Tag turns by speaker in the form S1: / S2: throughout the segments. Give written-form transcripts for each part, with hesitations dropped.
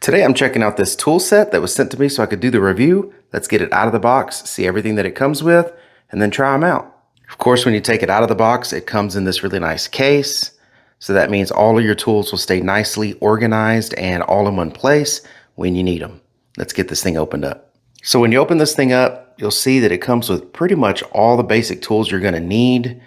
S1: Today I'm checking out this tool set that was sent to me so I could do the review. Let's get it out of the box, see everything that it comes with, and then try them out. Of course, when you take it out of the box, it comes in this really nice case. So that means all of your tools will stay nicely organized and all in one place when you need them. Let's get this thing opened up. So when you open this thing up, you'll see that it comes with pretty much all the basic tools you're gonna need.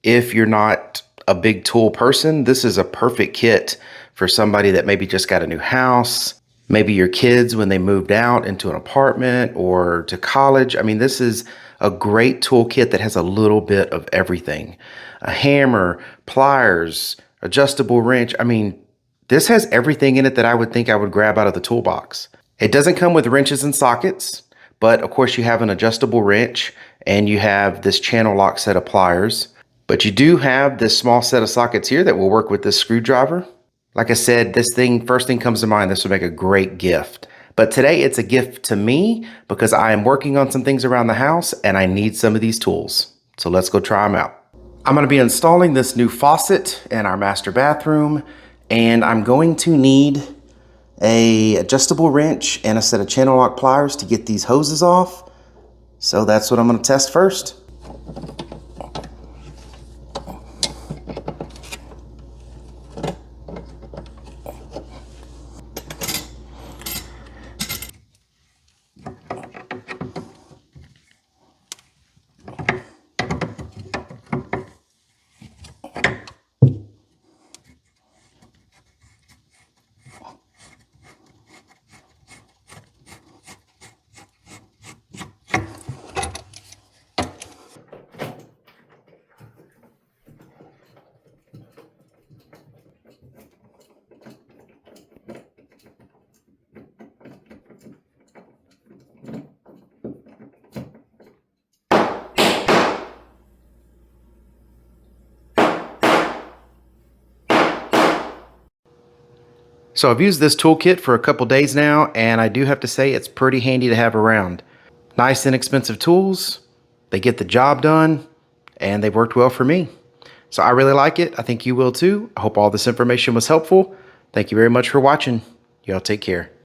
S1: If you're not a big tool person, this is a perfect kit for somebody that maybe just got a new house, maybe your kids when they moved out into an apartment or to college. I mean, this is a great toolkit that has a little bit of everything. A hammer, pliers, adjustable wrench. I mean, this has everything in it that I would think I would grab out of the toolbox. It doesn't come with wrenches and sockets, but of course you have an adjustable wrench and you have this channel lock set of pliers. But you do have this small set of sockets here that will work with this screwdriver. Like I said, first thing comes to mind, this would make a great gift. But today it's a gift to me because I am working on some things around the house and I need some of these tools. So let's go try them out. I'm going to be installing this new faucet in our master bathroom, and I'm going to need an adjustable wrench and a set of channel lock pliers to get these hoses off. So that's what I'm going to test first. So I've used this toolkit for a couple days now, and I do have to say it's pretty handy to have around. Nice inexpensive tools, they get the job done, and they've worked well for me. So I really like it. I think you will too. I hope all this information was helpful. Thank you very much for watching. Y'all take care.